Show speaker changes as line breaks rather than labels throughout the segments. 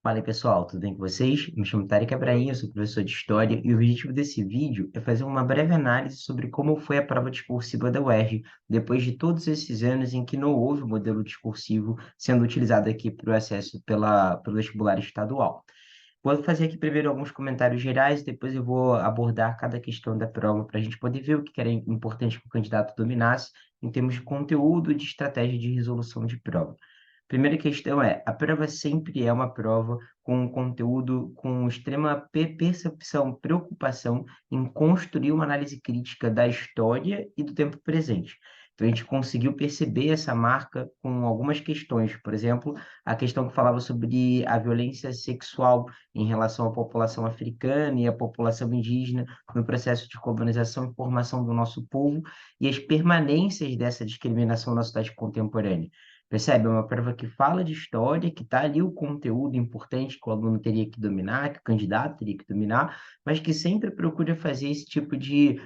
Fala aí, pessoal, tudo bem com vocês? Me chamo Tarek Abraim, eu sou professor de História e o objetivo desse vídeo é fazer uma breve análise sobre como foi a prova discursiva da UERJ, depois de todos esses anos em que não houve o modelo discursivo sendo utilizado aqui para o acesso pelo vestibular estadual. Vou fazer aqui primeiro alguns comentários gerais, depois eu vou abordar cada questão da prova para a gente poder ver o que era importante que o candidato dominasse em termos de conteúdo e de estratégia de resolução de prova. Primeira questão é, a prova sempre é uma prova com um conteúdo com extrema percepção, preocupação em construir uma análise crítica da história e do tempo presente. Então, a gente conseguiu perceber essa marca com algumas questões. Por exemplo, a questão que falava sobre a violência sexual em relação à população africana e à população indígena no processo de colonização e formação do nosso povo e as permanências dessa discriminação na sociedade contemporânea. Percebe? É uma prova que fala de história, que está ali o conteúdo importante que o aluno teria que dominar, que o candidato teria que dominar, mas que sempre procura fazer esse tipo de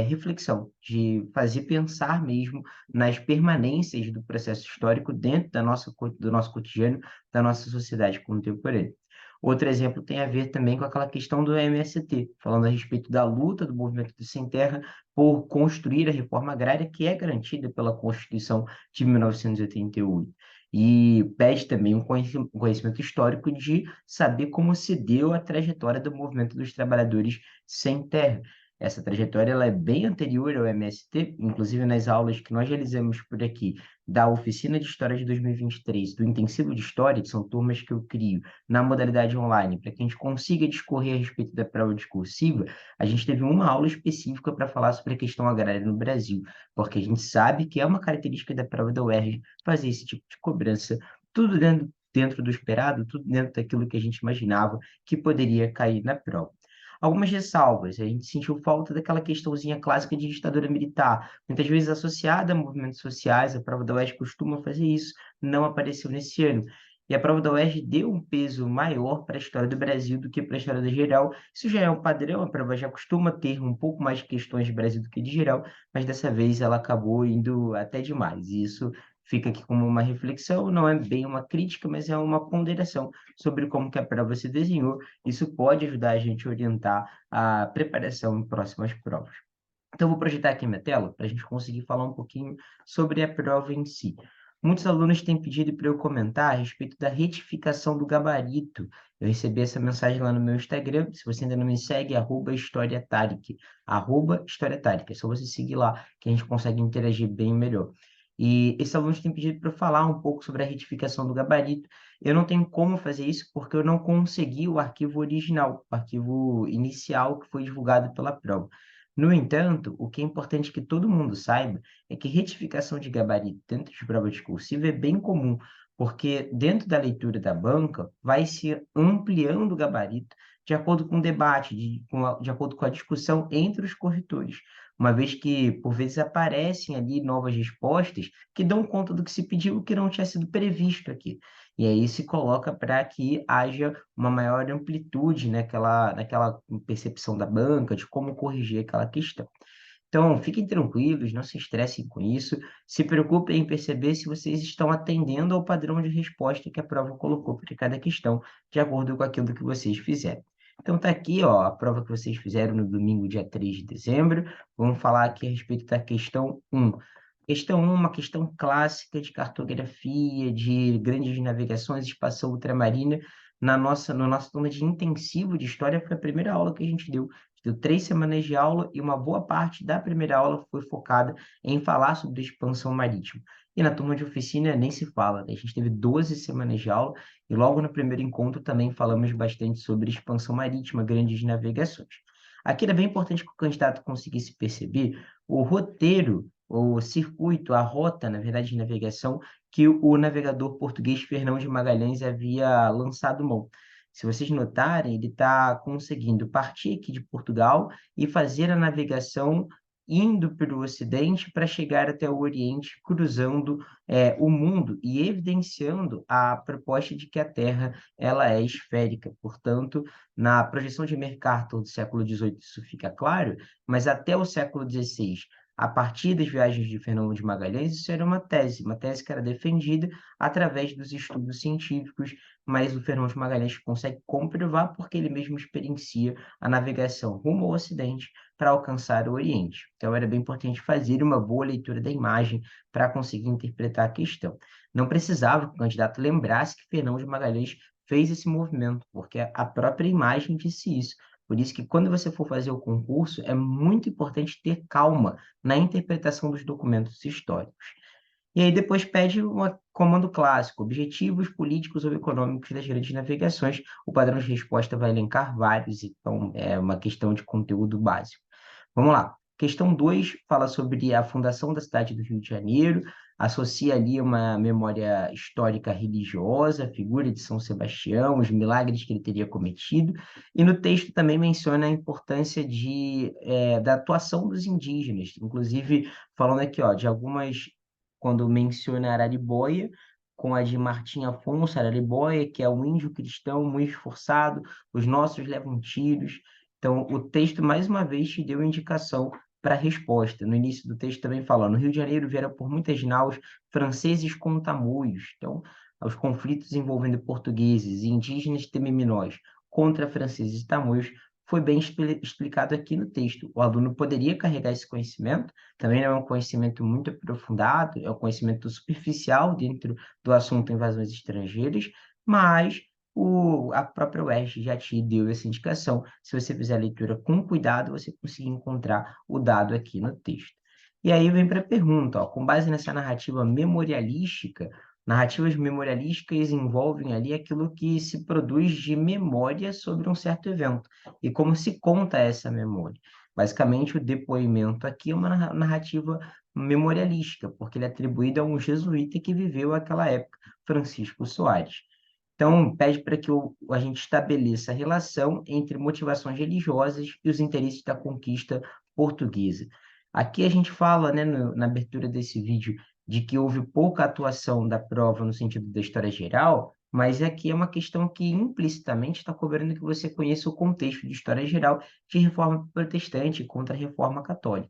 reflexão, de fazer pensar mesmo nas permanências do processo histórico dentro do nosso cotidiano, da nossa sociedade contemporânea. Outro exemplo tem a ver também com aquela questão do MST, falando a respeito da luta do movimento do Sem Terra por construir a reforma agrária que é garantida pela Constituição de 1988. E pede também um conhecimento histórico de saber como se deu a trajetória do movimento dos trabalhadores sem terra. Essa trajetória ela é bem anterior ao MST, inclusive nas aulas que nós realizamos por aqui, da Oficina de História de 2023, do Intensivo de História, que são turmas que eu crio na modalidade online, para que a gente consiga discorrer a respeito da prova discursiva, a gente teve uma aula específica para falar sobre a questão agrária no Brasil, porque a gente sabe que é uma característica da prova da UERJ fazer esse tipo de cobrança, tudo dentro do esperado, tudo dentro daquilo que a gente imaginava que poderia cair na prova. Algumas ressalvas, a gente sentiu falta daquela questãozinha clássica de ditadura militar, muitas vezes associada a movimentos sociais, a prova da UERJ costuma fazer isso, não apareceu nesse ano. E a prova da UERJ deu um peso maior para a história do Brasil do que para a história da geral. Isso já é um padrão, a prova já costuma ter um pouco mais de questões de Brasil do que de geral, mas dessa vez ela acabou indo até demais. E isso fica aqui como uma reflexão, não é bem uma crítica, mas é uma ponderação sobre como que a prova se desenhou. Isso pode ajudar a gente a orientar a preparação em próximas provas. Então, eu vou projetar aqui minha tela para a gente conseguir falar um pouquinho sobre a prova em si. Muitos alunos têm pedido para eu comentar a respeito da retificação do gabarito. Eu recebi essa mensagem lá no meu Instagram. Se você ainda não me segue, @historiatarik. @historiatarik. É só você seguir lá que a gente consegue interagir bem melhor. E esses alunos têm pedido para eu falar um pouco sobre a retificação do gabarito. Eu não tenho como fazer isso porque eu não consegui o arquivo original, o arquivo inicial que foi divulgado pela prova. No entanto, o que é importante que todo mundo saiba é que retificação de gabarito dentro de prova discursiva é bem comum, porque dentro da leitura da banca vai se ampliando o gabarito de acordo com o debate, de acordo com a discussão entre os corretores, uma vez que, por vezes, aparecem ali novas respostas que dão conta do que se pediu que não tinha sido previsto aqui. E aí se coloca para que haja uma maior amplitude naquela percepção da banca, de como corrigir aquela questão. Então, fiquem tranquilos, não se estressem com isso, se preocupem em perceber se vocês estão atendendo ao padrão de resposta que a prova colocou para cada questão, de acordo com aquilo que vocês fizeram. Então, está aqui, ó, a prova que vocês fizeram no domingo, dia 3 de dezembro. Vamos falar aqui a respeito da questão 1. Questão 1, uma questão clássica de cartografia, de grandes navegações, expansão ultramarina. No nosso turma de intensivo de história, foi a primeira aula que a gente deu. Deu 3 semanas de aula e uma boa parte da primeira aula foi focada em falar sobre expansão marítima. E na turma de oficina nem se fala, né? A gente teve 12 semanas de aula e logo no primeiro encontro também falamos bastante sobre expansão marítima, grandes navegações. Aqui era bem importante que o candidato conseguisse perceber o roteiro, o circuito, a rota, na verdade, de navegação que o navegador português Fernão de Magalhães havia lançado mão. Se vocês notarem, ele está conseguindo partir aqui de Portugal e fazer a navegação indo para o Ocidente para chegar até o Oriente, cruzando o mundo e evidenciando a proposta de que a Terra ela é esférica. Portanto, na projeção de Mercator do século XVIII isso fica claro, mas até o século XVI a partir das viagens de Fernão de Magalhães, isso era uma tese que era defendida através dos estudos científicos, mas o Fernão de Magalhães consegue comprovar porque ele mesmo experiencia a navegação rumo ao Ocidente para alcançar o Oriente. Então, era bem importante fazer uma boa leitura da imagem para conseguir interpretar a questão. Não precisava que o candidato lembrasse que Fernão de Magalhães fez esse movimento, porque a própria imagem disse isso. Por isso que quando você for fazer o concurso, é muito importante ter calma na interpretação dos documentos históricos. E aí depois pede um comando clássico, objetivos políticos ou econômicos das grandes navegações. O padrão de resposta vai elencar vários, então é uma questão de conteúdo básico. Vamos lá. Questão 2 fala sobre a fundação da cidade do Rio de Janeiro, associa ali uma memória histórica religiosa, a figura de São Sebastião, os milagres que ele teria cometido, e no texto também menciona a importância da atuação dos indígenas, inclusive falando aqui ó, de algumas, quando menciona Araribóia, com a de Martim Afonso, Araribóia, que é um índio cristão muito esforçado, os nossos levam tiros. Então, o texto, mais uma vez, te deu indicação para a resposta. No início do texto também fala, no Rio de Janeiro vieram por muitas naus franceses com tamoios. Então, os conflitos envolvendo portugueses e indígenas temiminós contra franceses e tamoios foi bem explicado aqui no texto. O aluno poderia carregar esse conhecimento, também não é um conhecimento muito aprofundado, é um conhecimento superficial dentro do assunto invasões estrangeiras, mas a própria UERJ já te deu essa indicação. Se você fizer a leitura com cuidado, você conseguir encontrar o dado aqui no texto. E aí vem para a pergunta, ó, com base nessa narrativa memorialística, narrativas memorialísticas envolvem ali aquilo que se produz de memória sobre um certo evento e como se conta essa memória. Basicamente, o depoimento aqui é uma narrativa memorialística, porque ele é atribuído a um jesuíta que viveu aquela época, Francisco Soares. Então, pede para que a gente estabeleça a relação entre motivações religiosas e os interesses da conquista portuguesa. Aqui a gente fala, né, na abertura desse vídeo, de que houve pouca atuação da prova no sentido da história geral, mas aqui é uma questão que implicitamente está cobrando que você conheça o contexto de história geral de reforma protestante contra a reforma católica.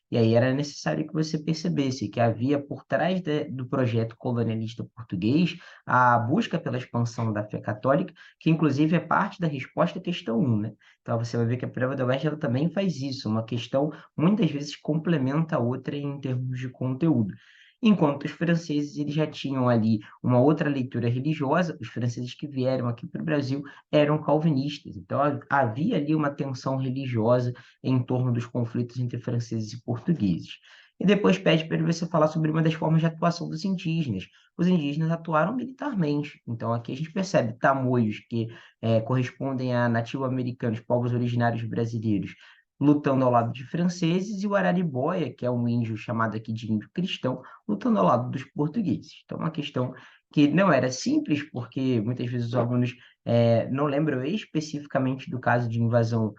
E aí era necessário que você percebesse que havia por trás do projeto colonialista português a busca pela expansão da fé católica, que inclusive é parte da resposta à questão 1, né? Então você vai ver que a prova da UERJ ela também faz isso, uma questão muitas vezes complementa a outra em termos de conteúdo. Enquanto os franceses eles já tinham ali uma outra leitura religiosa, os franceses que vieram aqui para o Brasil eram calvinistas, então havia ali uma tensão religiosa em torno dos conflitos entre franceses e portugueses. E depois pede para você falar sobre uma das formas de atuação dos indígenas. Os indígenas atuaram militarmente. Então, aqui a gente percebe tamoios que correspondem a nativo-americanos, povos originários brasileiros, lutando ao lado de franceses, e o Araribóia, que é um índio chamado aqui de índio cristão, lutando ao lado dos portugueses. Então, uma questão que não era simples, porque muitas vezes os alunos não lembram especificamente do caso de invasão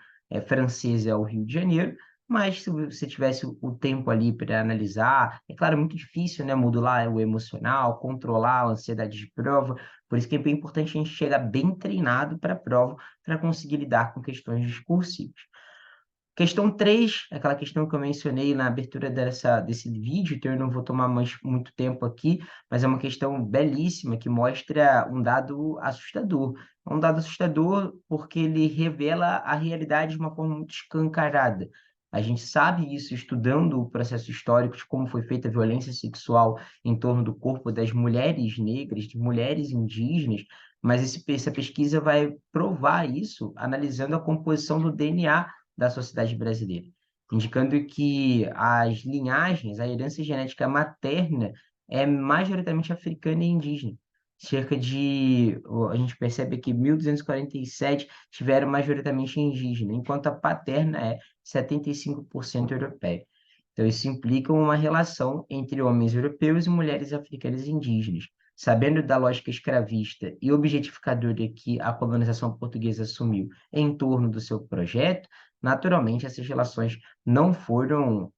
francesa ao Rio de Janeiro, mas se você tivesse o tempo ali para analisar, é claro, é muito difícil, né, modular o emocional, controlar a ansiedade de prova, por isso que é bem importante a gente chegar bem treinado para a prova, para conseguir lidar com questões discursivas. Questão 3, aquela questão que eu mencionei na abertura desse vídeo, então eu não vou tomar muito tempo aqui, mas é uma questão belíssima que mostra um dado assustador. É um dado assustador porque ele revela a realidade de uma forma muito escancarada. A gente sabe isso estudando o processo histórico de como foi feita a violência sexual em torno do corpo das mulheres negras, de mulheres indígenas, mas essa pesquisa vai provar isso analisando a composição do DNA da sociedade brasileira, indicando que as linhagens, a herança genética materna é majoritariamente africana e indígena. A gente percebe que 1247 tiveram majoritariamente indígena, enquanto a paterna é 75% europeia. Então, isso implica uma relação entre homens europeus e mulheres africanas e indígenas. Sabendo da lógica escravista e objetificadora que a colonização portuguesa assumiu em torno do seu projeto, naturalmente essas relações não foram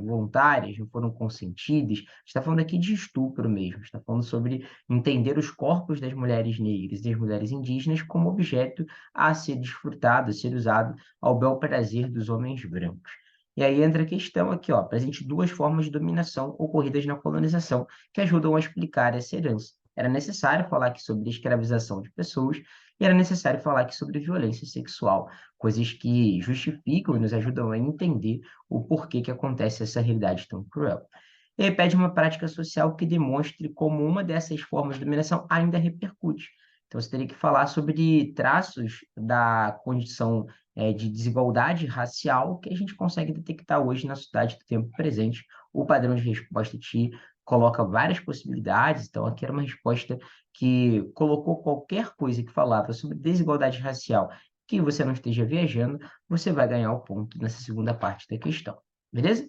voluntárias, não foram consentidas. Está falando aqui de estupro mesmo, está falando sobre entender os corpos das mulheres negras e das mulheres indígenas como objeto a ser desfrutado, a ser usado ao bel prazer dos homens brancos. E aí entra a questão aqui, ó, apresente duas formas de dominação ocorridas na colonização que ajudam a explicar essa herança. Era necessário falar aqui sobre escravização de pessoas e era necessário falar aqui sobre violência sexual, coisas que justificam e nos ajudam a entender o porquê que acontece essa realidade tão cruel. E aí pede uma prática social que demonstre como uma dessas formas de dominação ainda repercute. Então, você teria que falar sobre traços da condição de desigualdade racial que a gente consegue detectar hoje na sociedade do tempo presente. O padrão de resposta te coloca várias possibilidades, então aqui era uma resposta que colocou qualquer coisa que falava sobre desigualdade racial que você não esteja viajando, você vai ganhar o ponto nessa segunda parte da questão. Beleza?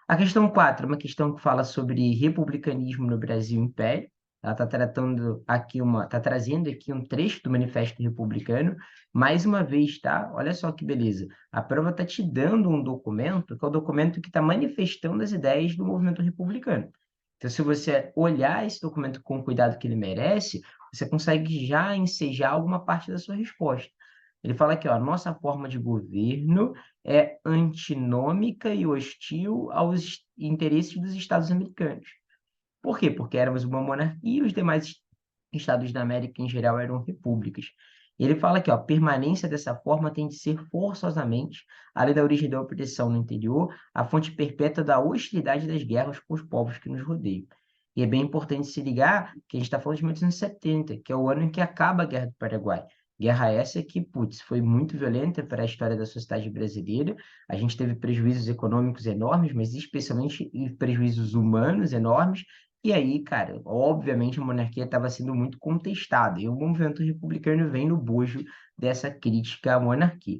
A questão 4 é uma questão que fala sobre republicanismo no Brasil e Império. Ela está tratando aqui está trazendo aqui um trecho do Manifesto Republicano. Mais uma vez, tá? Olha só que beleza. A prova está te dando um documento, que é o documento que está manifestando as ideias do movimento republicano. Então, se você olhar esse documento com o cuidado que ele merece, você consegue já ensejar alguma parte da sua resposta. Ele fala aqui, ó, nossa forma de governo é antinômica e hostil aos interesses dos Estados americanos. Por quê? Porque éramos uma monarquia e os demais estados da América em geral eram repúblicas. Ele fala que ó, a permanência dessa forma tem de ser forçosamente, além da origem da opressão no interior, a fonte perpétua da hostilidade das guerras com os povos que nos rodeiam. E é bem importante se ligar que a gente está falando de 1870, que é o ano em que acaba a Guerra do Paraguai. Guerra essa que, putz, foi muito violenta para a história da sociedade brasileira. A gente teve prejuízos econômicos enormes, mas especialmente prejuízos humanos enormes. E aí, cara, obviamente a monarquia estava sendo muito contestada, e o movimento republicano vem no bojo dessa crítica à monarquia.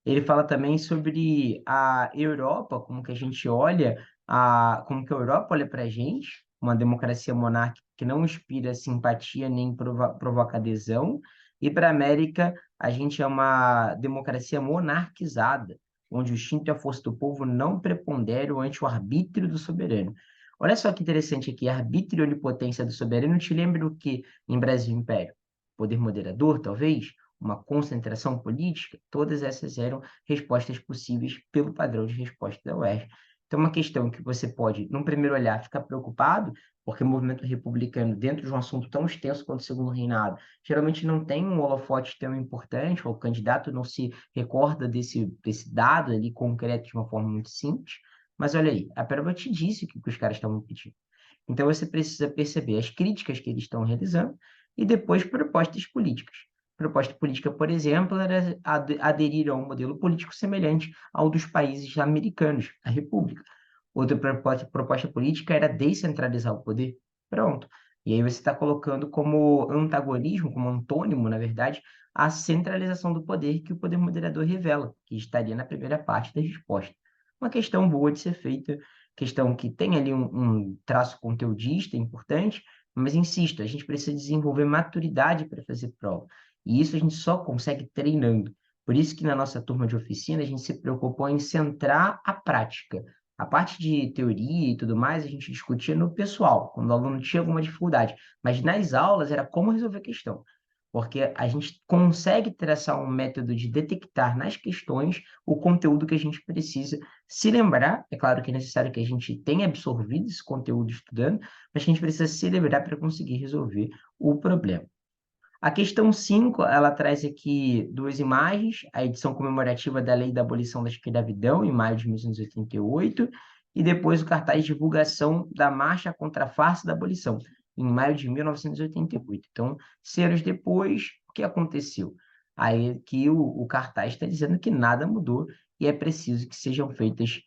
Ele fala também sobre a Europa, como que a gente olha, como que a Europa olha para a gente, uma democracia monárquica que não inspira simpatia nem provoca adesão, e para a América a gente é uma democracia monarquizada, onde o instinto e a força do povo não preponderam ante o arbítrio do soberano. Olha só que interessante aqui, arbítrio e onipotência do soberano te lembra o que em Brasil e Império? Poder moderador, talvez? Uma concentração política? Todas essas eram respostas possíveis pelo padrão de resposta da UERJ. Então, uma questão que você pode, num primeiro olhar, ficar preocupado, porque o movimento republicano, dentro de um assunto tão extenso quanto o Segundo Reinado, geralmente não tem um holofote tão importante, ou o candidato não se recorda desse dado ali concreto de uma forma muito simples. Mas olha aí, a prova te disse o que os caras estavam pedindo. Então você precisa perceber as críticas que eles estão realizando e depois propostas políticas. Proposta política, por exemplo, era aderir a um modelo político semelhante ao dos países americanos, a República. Outra proposta política era descentralizar o poder. Pronto. E aí você está colocando como antagonismo, como antônimo, na verdade, a centralização do poder que o poder moderador revela, que estaria na primeira parte da resposta. Uma questão boa de ser feita, questão que tem ali um traço conteudista importante, mas insisto, a gente precisa desenvolver maturidade para fazer prova. E isso a gente só consegue treinando. Por isso que na nossa turma de oficina a gente se preocupou em centrar a prática. A parte de teoria e tudo mais a gente discutia no pessoal, quando o aluno tinha alguma dificuldade. Mas nas aulas era como resolver a questão. Porque a gente consegue traçar um método de detectar nas questões o conteúdo que a gente precisa se lembrar. É claro que é necessário que a gente tenha absorvido esse conteúdo estudando, mas que a gente precisa se lembrar para conseguir resolver o problema. A questão 5 ela traz aqui duas imagens, a edição comemorativa da Lei da Abolição da Escravidão, em maio de 1988, e depois o cartaz de divulgação da Marcha contra a Farsa da Abolição, em maio de 1988. Então, 6 anos depois, o que aconteceu? Aí que o cartaz está dizendo que nada mudou e é preciso que sejam feitas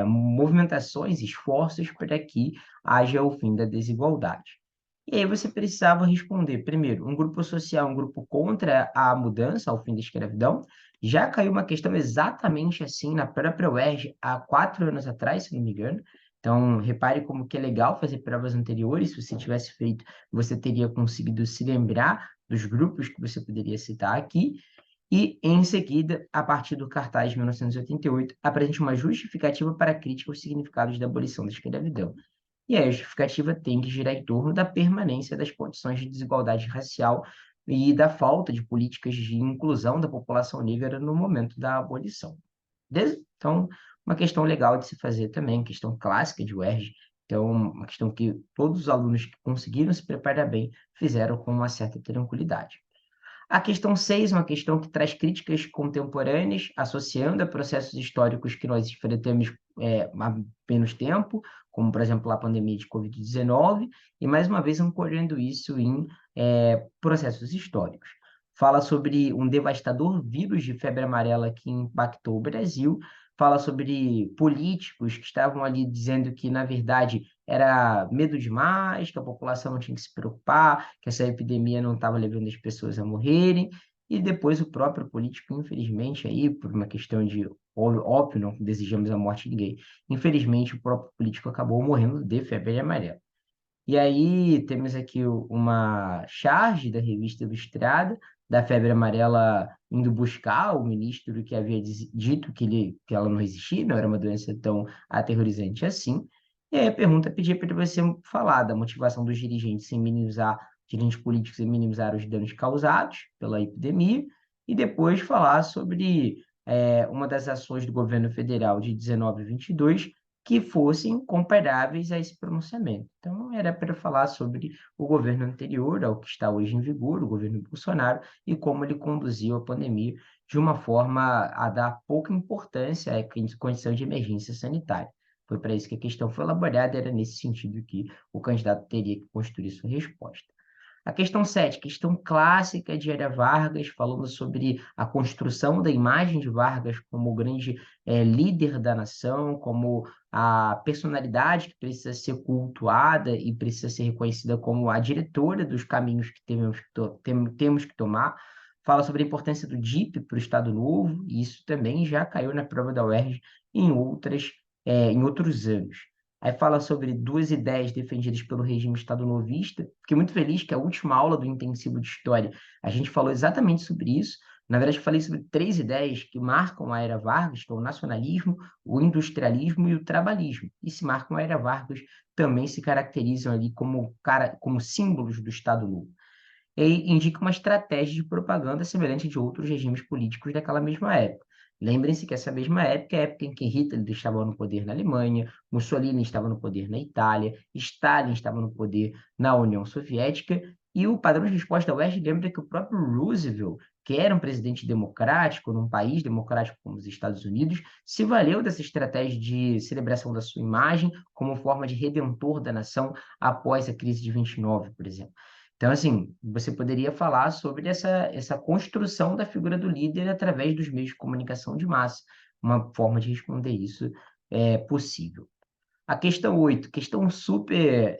movimentações, esforços para que haja o fim da desigualdade. E aí você precisava responder, primeiro, um grupo social, um grupo contra a mudança ao fim da escravidão. Já caiu uma questão exatamente assim na própria UERJ há 4 anos atrás, se não me engano. Então, repare como que é legal fazer provas anteriores. Se você tivesse feito, você teria conseguido se lembrar dos grupos que você poderia citar aqui. E, em seguida, a partir do cartaz de 1988, apresente uma justificativa para a crítica aos significados da abolição da escravidão. E aí a justificativa tem que girar em torno da permanência das condições de desigualdade racial e da falta de políticas de inclusão da população negra no momento da abolição. Beleza? Então, uma questão legal de se fazer também, questão clássica de UERJ, então uma questão que todos os alunos que conseguiram se preparar bem fizeram com uma certa tranquilidade. A questão 6 é uma questão que traz críticas contemporâneas, associando a processos históricos que nós enfrentamos há menos tempo, como, por exemplo, a pandemia de Covid-19, e, mais uma vez, ancorando isso em processos históricos. Fala sobre um devastador vírus de febre amarela que impactou o Brasil, fala sobre políticos que estavam ali dizendo que, na verdade, era medo demais, que a população não tinha que se preocupar, que essa epidemia não estava levando as pessoas a morrerem, e depois o próprio político, infelizmente, aí, por uma questão de óbvio, não desejamos a morte de ninguém, infelizmente o próprio político acabou morrendo de febre amarela. E aí temos aqui uma charge da revista Ilustrada, da febre amarela indo buscar o ministro que havia dito que ela não existia, não era uma doença tão aterrorizante assim. E aí a pergunta pedia para você falar da motivação dos dirigentes políticos em minimizar os danos causados pela epidemia, e depois falar sobre uma das ações do governo federal de 19 e 22 que fossem comparáveis a esse pronunciamento. Então, era para falar sobre o governo anterior ao que está hoje em vigor, o governo Bolsonaro, e como ele conduziu a pandemia de uma forma a dar pouca importância à condição de emergência sanitária. Foi para isso que a questão foi elaborada, era nesse sentido que o candidato teria que construir sua resposta. A questão 7, questão clássica de Era Vargas, falando sobre a construção da imagem de Vargas como o grande líder da nação, como a personalidade que precisa ser cultuada e precisa ser reconhecida como a diretora dos caminhos que temos que tomar. Fala sobre a importância do DIP para o Estado Novo, e isso também já caiu na prova da UERJ em outros anos. Aí fala sobre duas ideias defendidas pelo regime estado-novista. Fiquei muito feliz que a última aula do intensivo de história a gente falou exatamente sobre isso. Na verdade, eu falei sobre três ideias que marcam a era Vargas, que é o nacionalismo, o industrialismo e o trabalhismo. E se marcam a era Vargas, também se caracterizam ali como símbolos do Estado Novo. E indica uma estratégia de propaganda semelhante de outros regimes políticos daquela mesma época. Lembrem-se que essa mesma época é a época em que Hitler estava no poder na Alemanha, Mussolini estava no poder na Itália, Stalin estava no poder na União Soviética, e o padrão de resposta da UERJ lembra que o próprio Roosevelt, que era um presidente democrático, num país democrático como os Estados Unidos, se valeu dessa estratégia de celebração da sua imagem como forma de redentor da nação após a crise de 29, por exemplo. Então, assim, você poderia falar sobre essa construção da figura do líder através dos meios de comunicação de massa. Uma forma de responder isso é possível. A questão 8, questão super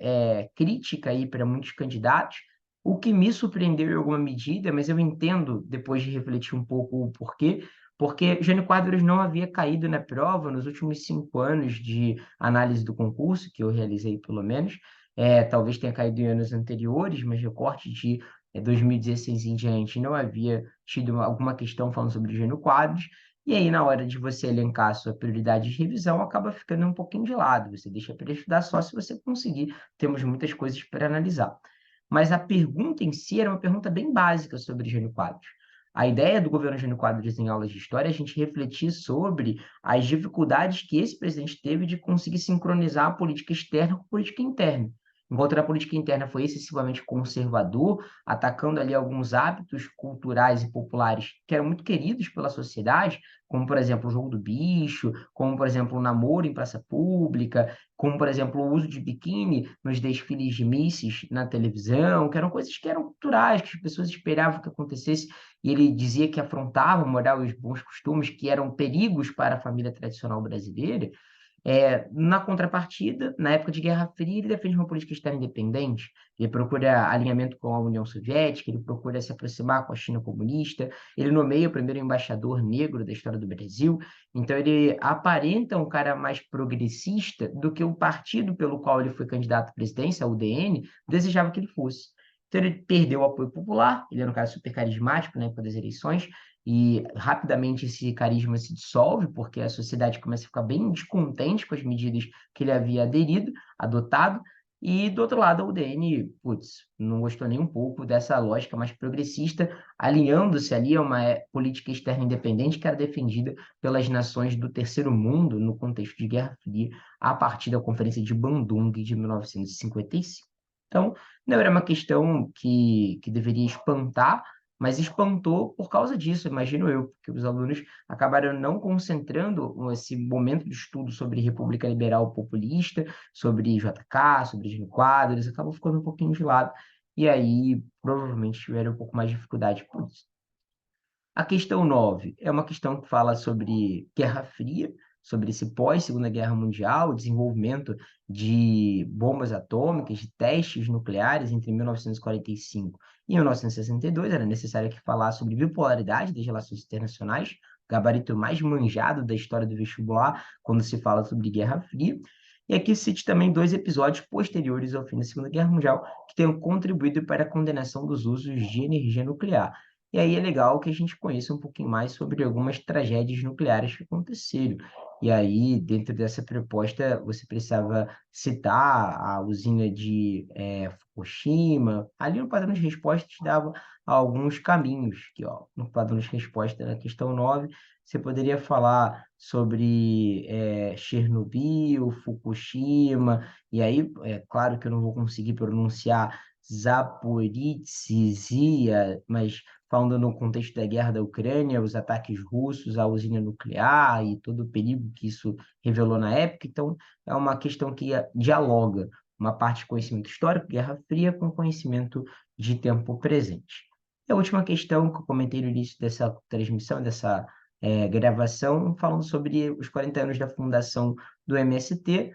crítica aí para muitos candidatos, o que me surpreendeu em alguma medida, mas eu entendo, depois de refletir um pouco o porquê, porque Jânio Quadros não havia caído na prova nos últimos 5 anos de análise do concurso, que eu realizei pelo menos, talvez tenha caído em anos anteriores, mas recorte de 2016 em diante não havia tido alguma questão falando sobre Jânio Quadros, e aí, na hora de você elencar a sua prioridade de revisão, acaba ficando um pouquinho de lado. Você deixa para estudar só se você conseguir. Temos muitas coisas para analisar. Mas a pergunta em si era uma pergunta bem básica sobre Jânio Quadros. A ideia do governo Jânio Quadros em aulas de história é a gente refletir sobre as dificuldades que esse presidente teve de conseguir sincronizar a política externa com a política interna. Enquanto a política interna foi excessivamente conservador, atacando ali alguns hábitos culturais e populares que eram muito queridos pela sociedade, como, por exemplo, o jogo do bicho, como, por exemplo, o namoro em praça pública, como, por exemplo, o uso de biquíni nos desfiles de Misses na televisão, que eram coisas que eram culturais, que as pessoas esperavam que acontecesse, e ele dizia que afrontavam a moral e os bons costumes, que eram perigos para a família tradicional brasileira. Na contrapartida, na época de Guerra Fria, ele defende uma política externa independente, ele procura alinhamento com a União Soviética, ele procura se aproximar com a China comunista, ele nomeia o primeiro embaixador negro da história do Brasil, então ele aparenta um cara mais progressista do que o partido pelo qual ele foi candidato à presidência, a UDN, desejava que ele fosse. Então ele perdeu o apoio popular, ele era um cara super carismático na época das eleições, e rapidamente esse carisma se dissolve, porque a sociedade começa a ficar bem descontente com as medidas que ele havia adotado, E do outro lado, a UDN, putz, não gostou nem um pouco dessa lógica mais progressista, alinhando-se ali a uma política externa independente que era defendida pelas nações do Terceiro Mundo no contexto de Guerra Fria, a partir da Conferência de Bandung de 1955. Então, não era uma questão que deveria espantar, mas espantou por causa disso, imagino eu, porque os alunos acabaram não concentrando esse momento de estudo sobre República Liberal Populista, sobre JK, sobre Jânio Quadros, eles acabam ficando um pouquinho de lado, e aí provavelmente tiveram um pouco mais de dificuldade por isso. A questão 9 é uma questão que fala sobre Guerra Fria, sobre esse pós-Segunda Guerra Mundial, o desenvolvimento de bombas atômicas, de testes nucleares entre 1945 e 1962. Era necessário que falasse sobre bipolaridade das relações internacionais, gabarito mais manjado da história do vestibular, quando se fala sobre Guerra Fria. E aqui cite também dois episódios posteriores ao fim da Segunda Guerra Mundial que tenham contribuído para a condenação dos usos de energia nuclear. E aí é legal que a gente conheça um pouquinho mais sobre algumas tragédias nucleares que aconteceram. E aí, dentro dessa proposta, você precisava citar a usina de Fukushima. Ali no padrão de resposta te dava alguns caminhos. Que, ó, no padrão de resposta, na questão 9 você poderia falar sobre Chernobyl, Fukushima, e aí, é claro que eu não vou conseguir pronunciar Zaporizhzhia, mas falando no contexto da guerra da Ucrânia, os ataques russos à usina nuclear e todo o perigo que isso revelou na época. Então, é uma questão que dialoga uma parte de conhecimento histórico, Guerra Fria, com conhecimento de tempo presente. E a última questão que eu comentei no início dessa transmissão, dessa gravação, falando sobre os 40 anos da fundação do MST.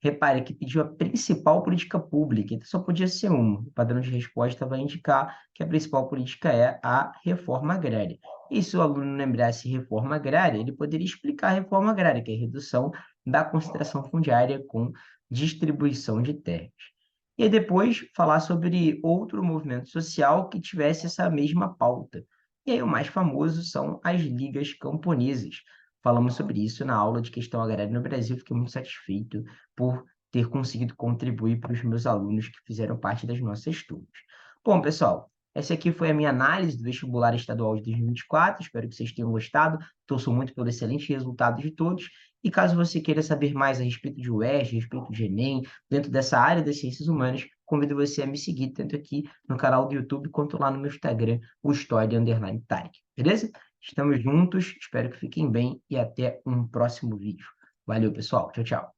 Repare que pediu a principal política pública, então só podia ser uma. O padrão de resposta vai indicar que a principal política é a reforma agrária. E se o aluno não lembrasse reforma agrária, ele poderia explicar a reforma agrária, que é a redução da concentração fundiária com distribuição de terras. E aí depois falar sobre outro movimento social que tivesse essa mesma pauta. E aí o mais famoso são as ligas camponesas. Falamos sobre isso na aula de questão agrária no Brasil, fiquei muito satisfeito por ter conseguido contribuir para os meus alunos que fizeram parte das nossas turmas. Bom, pessoal, essa aqui foi a minha análise do vestibular estadual de 2024. Espero que vocês tenham gostado. Torço muito pelo excelente resultado de todos. E caso você queira saber mais a respeito de UERJ, a respeito de Enem, dentro dessa área das ciências humanas, convido você a me seguir tanto aqui no canal do YouTube quanto lá no meu Instagram, o Story_Tarek. Beleza? Estamos juntos, espero que fiquem bem e até um próximo vídeo. Valeu, pessoal. Tchau, tchau.